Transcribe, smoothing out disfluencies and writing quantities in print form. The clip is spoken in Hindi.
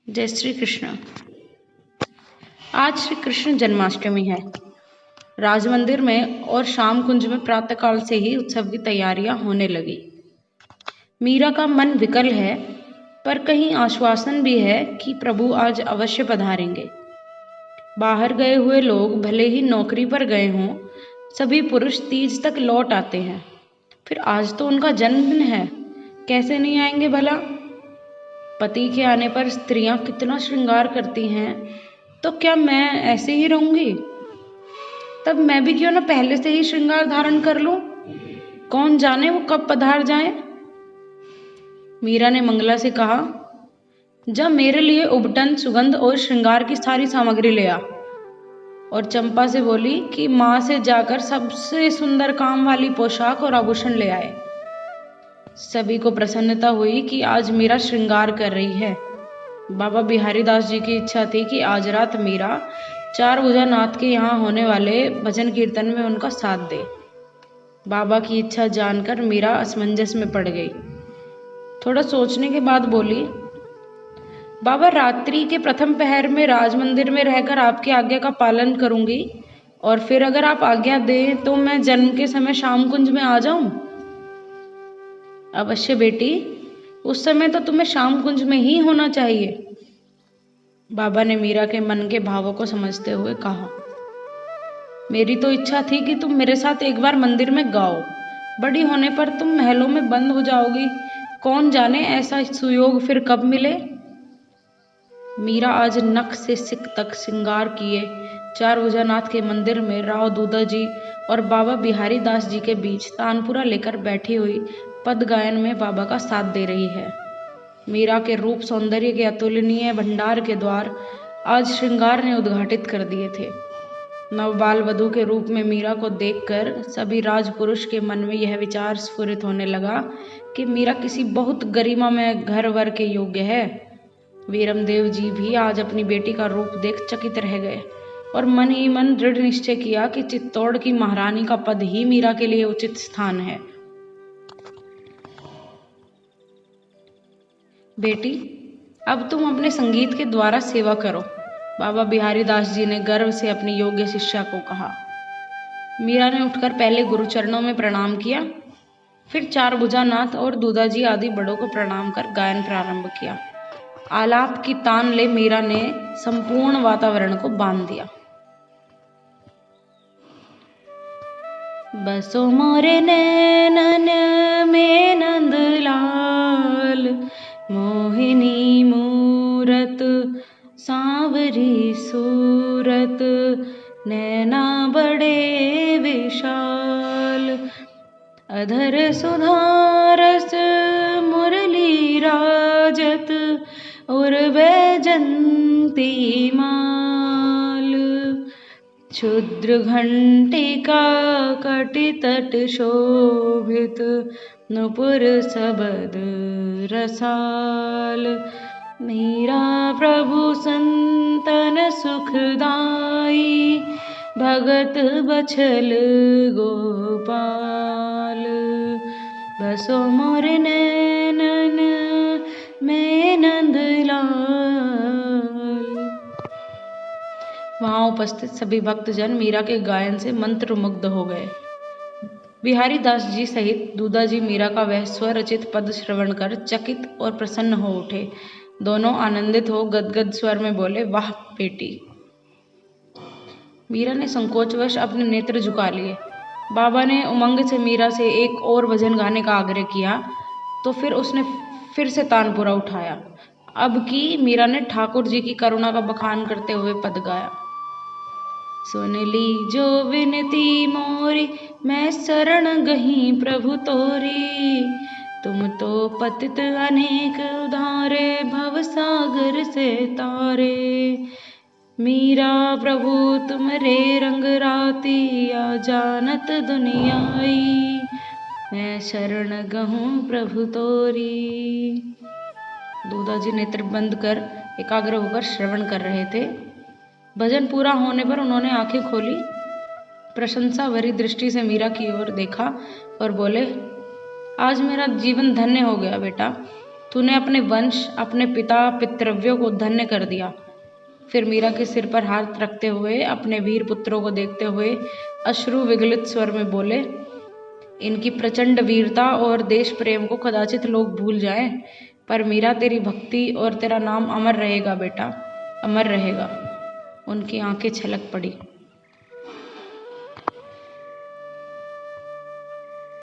जय श्री कृष्ण। आज श्री कृष्ण जन्माष्टमी है। राज मंदिर में और श्याम कुंज में प्रातःकाल से ही उत्सव की तैयारियां होने लगी। मीरा का मन विकल है, पर कहीं आश्वासन भी है कि प्रभु आज अवश्य पधारेंगे। बाहर गए हुए लोग भले ही नौकरी पर गए हों, सभी पुरुष तीज तक लौट आते हैं। फिर आज तो उनका जन्मदिन है, कैसे नहीं आएंगे भला। पति के आने पर स्त्रियां कितना श्रृंगार करती हैं, तो क्या मैं ऐसे ही रहूंगी? तब मैं भी क्यों ना पहले से ही श्रृंगार धारण कर लूं। कौन जाने वो कब पधार जाए। मीरा ने मंगला से कहा, जा मेरे लिए उबटन, सुगंध और श्रृंगार की सारी सामग्री ले आ। और चंपा से बोली कि माँ से जाकर सबसे सुंदर काम वाली पोशाक और आभूषण ले आए। सभी को प्रसन्नता हुई कि आज मीरा श्रृंगार कर रही है। बाबा बिहारी दास जी की इच्छा थी कि आज रात मीरा चारभुजा नाथ के यहाँ होने वाले भजन कीर्तन में उनका साथ दे। बाबा की इच्छा जानकर मीरा असमंजस में पड़ गई। थोड़ा सोचने के बाद बोली, बाबा रात्रि के प्रथम पहर में राज मंदिर में रहकर आपकी आज्ञा का पालन करूंगी, और फिर अगर आप आज्ञा दें तो मैं जन्म के समय श्याम कुंज में आ जाऊं। अवश्य बेटी, उस समय तो तुम्हें श्याम कुंज में ही होना चाहिए। बाबा ने मीरा के मन के भावों को समझते हुए कहा, मेरी तो इच्छा थी कि तुम मेरे साथ एक बार मंदिर में गाओ। बड़ी होने पर तुम महलों में बंद हो जाओगी, कौन जाने ऐसा सुयोग फिर कब मिले। मीरा आज नख से सिक तक श्रृंगार किए चारभुजानाथ के मंदिर में राव दूधा जी और बाबा बिहारी दास जी के बीच तानपुरा लेकर बैठी हुई पद गायन में बाबा का साथ दे रही है। मीरा के रूप सौंदर्य के अतुलनीय भंडार के द्वार आज श्रृंगार ने उद्घाटित कर दिए थे। नवबाल वधू के रूप में मीरा को देखकर सभी राजपुरुष के मन में यह विचार स्फुरित होने लगा कि मीरा किसी बहुत गरिमा में घर वर के योग्य है। वीरमदेव जी भी आज अपनी बेटी का रूप देख चकित रह गए और मन ही मन दृढ़ निश्चय किया कि चित्तौड़ की महारानी का पद ही मीरा के लिए उचित स्थान है। बेटी, अब तुम अपने संगीत के द्वारा सेवा करो, बाबा बिहारी दास जी ने गर्व से अपनी योग्य शिष्या को कहा। मीरा ने उठकर पहले गुरुचरणों में प्रणाम किया, फिर चारभुजानाथ और दूधाजी आदि बड़ों को प्रणाम कर गायन प्रारंभ किया। आलाप की तान ले मीरा ने संपूर्ण वातावरण को बांध दिया। बसो मोरे नैनन में नंदलाल, मोहिनी मूरत सांवरी सूरत, नैना बड़े विशाल, अधर सुधारस मुरली राजत, उर्वे जंती माल, क्षुद्र घंटिका कटितट शोभित, नुपुर सबद रसाल, मीरा प्रभु संतन सुखदाई, भगत बछल गोपाल, बसो मोर नैनन में नंदलाल। वहां उपस्थित सभी भक्तजन मीरा के गायन से मंत्रमुग्ध हो गए। बिहारी दास जी सहित दूधा जी मीरा का वह स्वरचित पद श्रवण कर चकित और प्रसन्न हो उठे। दोनों आनंदित हो गदगद स्वर में बोले, वाह बेटी। मीरा ने संकोचवश अपने नेत्र झुका लिए। बाबा ने उमंग से मीरा से एक और भजन गाने का आग्रह किया, तो फिर उसने फिर से तानपुरा उठाया। अब की मीरा ने ठाकुर जी की करुणा का बखान करते हुए पद गाया। सुन ली जो विनती मोरी, मैं शरण गही प्रभु तोरी, तुम तो पतित अनेक उधारे, भव सागर से तारे, मीरा प्रभु तुमरे रंग राती, आ जानत दुनियाई, मैं शरण गहूँ प्रभु तोरी। दूधा जी नेत्र बंद कर एकाग्र होकर श्रवण कर रहे थे। भजन पूरा होने पर उन्होंने आंखें खोली, प्रशंसा भरी दृष्टि से मीरा की ओर देखा और बोले, आज मेरा जीवन धन्य हो गया बेटा। तूने अपने वंश, अपने पिता पितृव्यों को धन्य कर दिया। फिर मीरा के सिर पर हाथ रखते हुए अपने वीर पुत्रों को देखते हुए अश्रु विगलित स्वर में बोले, इनकी प्रचंड वीरता और देश प्रेम को कदाचित लोग भूल जाएं, पर मीरा तेरी भक्ति और तेरा नाम अमर रहेगा बेटा, अमर रहेगा। उनकी आंखें छलक पड़ी।